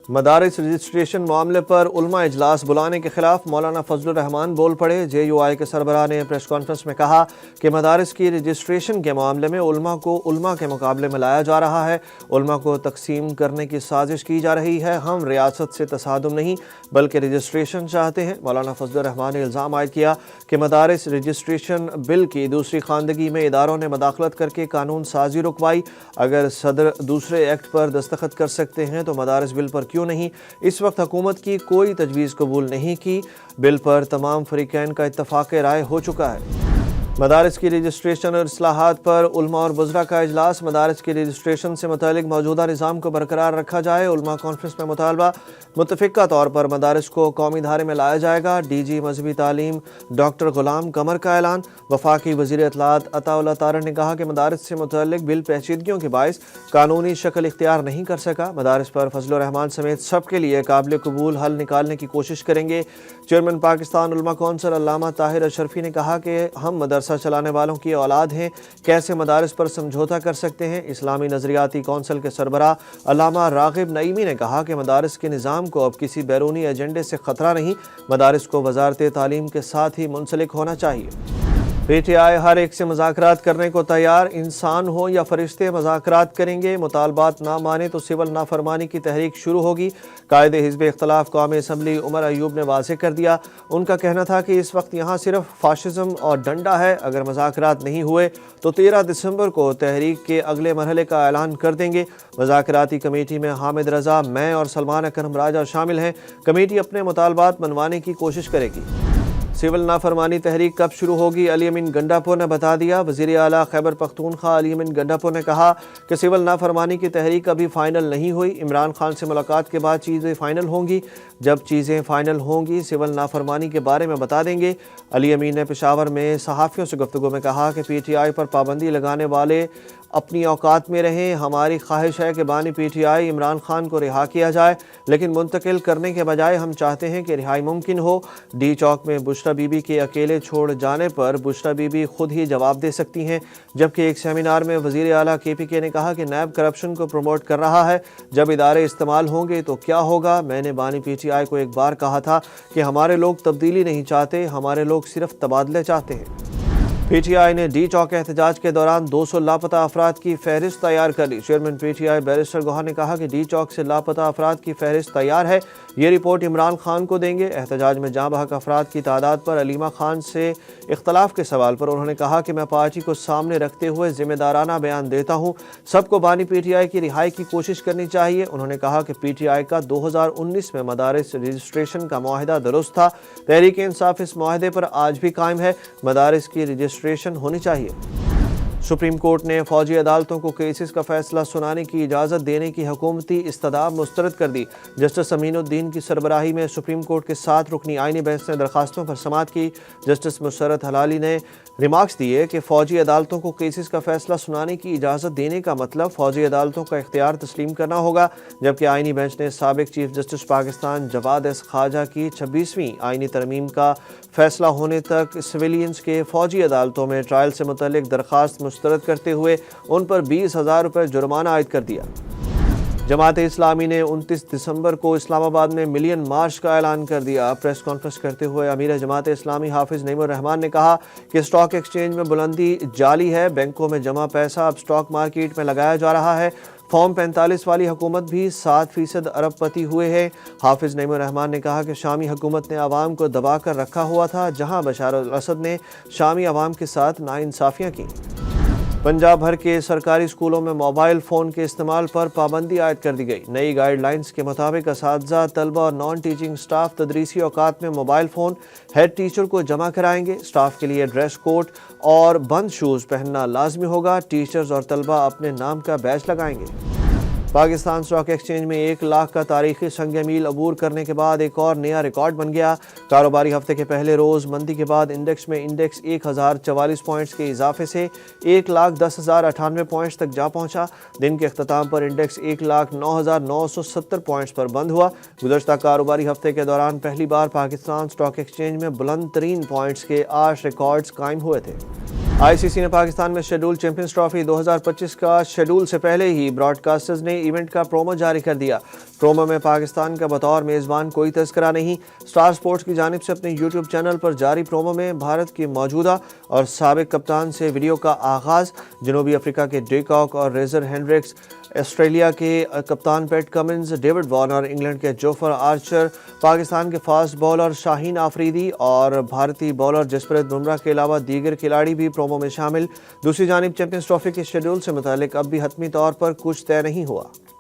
مدارس رجسٹریشن معاملے پر علماء اجلاس بلانے کے خلاف مولانا فضل الرحمان بول پڑے۔ جے یو آئی کے سربراہ نے پریس کانفرنس میں کہا کہ مدارس کی رجسٹریشن کے معاملے میں علماء کو علماء کے مقابلے میں لایا جا رہا ہے، علماء کو تقسیم کرنے کی سازش کی جا رہی ہے۔ ہم ریاست سے تصادم نہیں بلکہ رجسٹریشن چاہتے ہیں۔ مولانا فضل الرحمان نے الزام عائد کیا کہ مدارس رجسٹریشن بل کی دوسری خواندگی میں اداروں نے مداخلت کر کے قانون سازی رکوائی۔ اگر صدر دوسرے ایکٹ پر دستخط کر سکتے ہیں تو مدارس بل پر کیوں نہیں؟ اس وقت حکومت کی کوئی تجویز قبول نہیں کی، بل پر تمام فریقین کا اتفاق رائے ہو چکا ہے۔ مدارس کی رجسٹریشن اور اصلاحات پر علماء اور وزراء کا اجلاس۔ مدارس کی رجسٹریشن سے متعلق موجودہ نظام کو برقرار رکھا جائے۔ علماء کانفرنس میں مطالبہ، متفقہ طور پر مدارس کو قومی دھارے میں لایا جائے گا۔ ڈی جی مذہبی تعلیم ڈاکٹر غلام قمر کا اعلان۔ وفاقی وزیر اطلاعات عطا اللہ طارق نے کہا کہ مدارس سے متعلق بل پیچیدگیوں کے باعث قانونی شکل اختیار نہیں کر سکا۔ مدارس پر فضل الرحمان سمیت سب کے لیے قابل قبول حل نکالنے کی کوشش کریں گے۔ چیئرمین پاکستان علماء کونسل علامہ طاہر اشرفی نے کہا کہ ہم مدرسہ چلانے والوں کی اولاد ہیں، کیسے مدارس پر سمجھوتا کر سکتے ہیں؟ اسلامی نظریاتی کونسل کے سربراہ علامہ راغب نعیمی نے کہا کہ مدارس کے نظام کو اب کسی بیرونی ایجنڈے سے خطرہ نہیں، مدارس کو وزارت تعلیم کے ساتھ ہی منسلک ہونا چاہیے۔ پی ٹی آئی ہر ایک سے مذاکرات کرنے کو تیار، انسان ہو یا فرشتے مذاکرات کریں گے، مطالبات نہ مانے تو سول نافرمانی کی تحریک شروع ہوگی۔ قائد حزب اختلاف قومی اسمبلی عمر ایوب نے واضح کر دیا، ان کا کہنا تھا کہ اس وقت یہاں صرف فاشزم اور ڈنڈا ہے، اگر مذاکرات نہیں ہوئے تو 13 دسمبر کو تحریک کے اگلے مرحلے کا اعلان کر دیں گے۔ مذاکراتی کمیٹی میں حامد رضا، میں اور سلمان اکرم راجہ شامل ہیں۔ کمیٹی اپنے مطالبات منوانے کی کوشش کرے گی۔ سول نافرمانی تحریک کب شروع ہوگی؟ علی امین گنڈاپور نے بتا دیا۔ وزیر اعلیٰ خیبر پختونخوا علی امین گنڈاپور نے کہا کہ سول نافرمانی کی تحریک ابھی فائنل نہیں ہوئی، عمران خان سے ملاقات کے بعد چیزیں فائنل ہوں گی، جب چیزیں فائنل ہوں گی سول نافرمانی کے بارے میں بتا دیں گے۔ علی امین نے پشاور میں صحافیوں سے گفتگو میں کہا کہ پی ٹی آئی پر پابندی لگانے والے اپنی اوقات میں رہیں، ہماری خواہش ہے کہ بانی پی ٹی آئی عمران خان کو رہا کیا جائے، لیکن منتقل کرنے کے بجائے ہم چاہتے ہیں کہ رہائی ممکن ہو۔ ڈی چوک میں بشرا بی بی کے اکیلے چھوڑ جانے پر بشرا بی بی خود ہی جواب دے سکتی ہیں، جبکہ ایک سیمینار میں وزیر اعلیٰ کے پی کے نے کہا کہ نیب کرپشن کو پروموٹ کر رہا ہے، جب ادارے استعمال ہوں گے تو کیا ہوگا؟ میں نے بانی پی ٹی آئی کو ایک بار کہا تھا کہ ہمارے لوگ تبدیلی نہیں چاہتے، ہمارے لوگ صرف تبادلے چاہتے ہیں۔ پی ٹی آئی نے ڈی چوک احتجاج کے دوران 200 لاپتہ افراد کی فہرست تیار کر لی۔ Chairman P T I barrister Gohar نے کہا کہ ڈی چوک سے لاپتہ افراد کی فہرست تیار ہے، یہ رپورٹ عمران خان کو دیں گے۔ احتجاج میں جاں بحق افراد کی تعداد پر علیمہ خان سے اختلاف کے سوال پر انہوں نے کہا کہ میں پارٹی کو سامنے رکھتے ہوئے ذمہ دارانہ بیان دیتا ہوں، سب کو بانی پی ٹی آئی کی رہائی کی کوشش کرنی چاہیے۔ انہوں نے کہا کہ پی ٹی آئی کا 2019 میں مدارس رجسٹریشن کا معاہدہ درست تھا، تحریک انصاف اس معاہدے پر آج بھی قائم ہے، مدارس کی رجسٹریشن ہونی چاہیے۔ سپریم کورٹ نے فوجی عدالتوں کو کیسز کا فیصلہ سنانے کی اجازت دینے کی حکومتی استدعا مسترد کر دی۔ جسٹس امین الدین کی سربراہی میں سپریم کورٹ کے 7 رکنی آئینی بینچ نے درخواستوں پر سماعت کی۔ جسٹس مسرت حلالی نے ریمارکس دیے کہ فوجی عدالتوں کو کیسز کا فیصلہ سنانے کی اجازت دینے کا مطلب فوجی عدالتوں کا اختیار تسلیم کرنا ہوگا، جبکہ آئینی بینچ نے سابق چیف جسٹس پاکستان جواد ایس خواجہ کی 26ویں آئینی ترمیم کا فیصلہ ہونے تک سویلینز کے فوجی عدالتوں میں ٹرائل سے متعلق درخواست مسترد کرتے ہوئے ان پر 20,000 روپے جرمانہ عائد کر دیا۔ جماعت اسلامی نے 29 دسمبر کو اسلام آباد میں ملین مارچ کا اعلان کر دیا۔ پریس کانفرنس کرتے ہوئے امیر جماعت اسلامی حافظ نعیم الرحمان نے کہا کہ اسٹاک ایکسچینج میں بلندی جعلی ہے، بینکوں میں جمع پیسہ اب اسٹاک مارکیٹ میں لگایا جا رہا ہے، فارم 45 والی حکومت بھی 7% ارب پتی ہوئے ہے۔ حافظ نعیم الرحمان نے کہا کہ شامی حکومت نے عوام کو دبا کر رکھا ہوا تھا، جہاں بشار الاسد نے شامی عوام کے ساتھ ناانصافیاں کی۔ پنجاب بھر کے سرکاری اسکولوں میں موبائل فون کے استعمال پر پابندی عائد کر دی گئی۔ نئی گائیڈ لائنز کے مطابق اساتذہ، طلبہ اور نان ٹیچنگ سٹاف تدریسی اوقات میں موبائل فون ہیڈ ٹیچر کو جمع کرائیں گے۔ سٹاف کے لیے ڈریس کوڈ اور بند شوز پہننا لازمی ہوگا۔ ٹیچرز اور طلبہ اپنے نام کا بیج لگائیں گے۔ پاکستان اسٹاک ایکسچینج میں 1 لاکھ کا تاریخی سنگ میل عبور کرنے کے بعد ایک اور نیا ریکارڈ بن گیا۔ کاروباری ہفتے کے پہلے روز مندی کے بعد انڈیکس 1044 پوائنٹس کے اضافے سے 1,10,098 پوائنٹس تک جا پہنچا۔ دن کے اختتام پر انڈیکس 1,09,970 پوائنٹس پر بند ہوا۔ گزشتہ کاروباری ہفتے کے دوران پہلی بار پاکستان اسٹاک ایکسچینج میں بلند ترین پوائنٹس کے 8 ریکارڈز قائم ہوئے تھے۔ آئی سی سی نے پاکستان میں شیڈول چیمپئنز ٹرافی 2025 کا شیڈول سے پہلے ہی براڈ کاسٹرز نے ایونٹ کا پرومو جاری کر دیا۔ پرومو میں پاکستان کا بطور میزبان کوئی تذکرہ نہیں۔ سٹار سپورٹس کی جانب سے اپنے یوٹیوب چینل پر جاری پرومو میں بھارت کی موجودہ اور سابق کپتان سے ویڈیو کا آغاز، جنوبی افریقہ کے ڈے کاک اور ریزر ہینڈرکس، آسٹریلیا کے کپتان پیٹ کمنز، ڈیوڈ وارنر، انگلینڈ کے جوفر آرچر، پاکستان کے فاسٹ بولر شاہین آفریدی اور بھارتی بولر جسپریت بمراہ کے علاوہ دیگر کھلاڑی بھی پرومو میں شامل۔ دوسری جانب چیمپئنز ٹرافی کے شیڈول سے متعلق اب بھی حتمی طور پر کچھ طے نہیں ہوا۔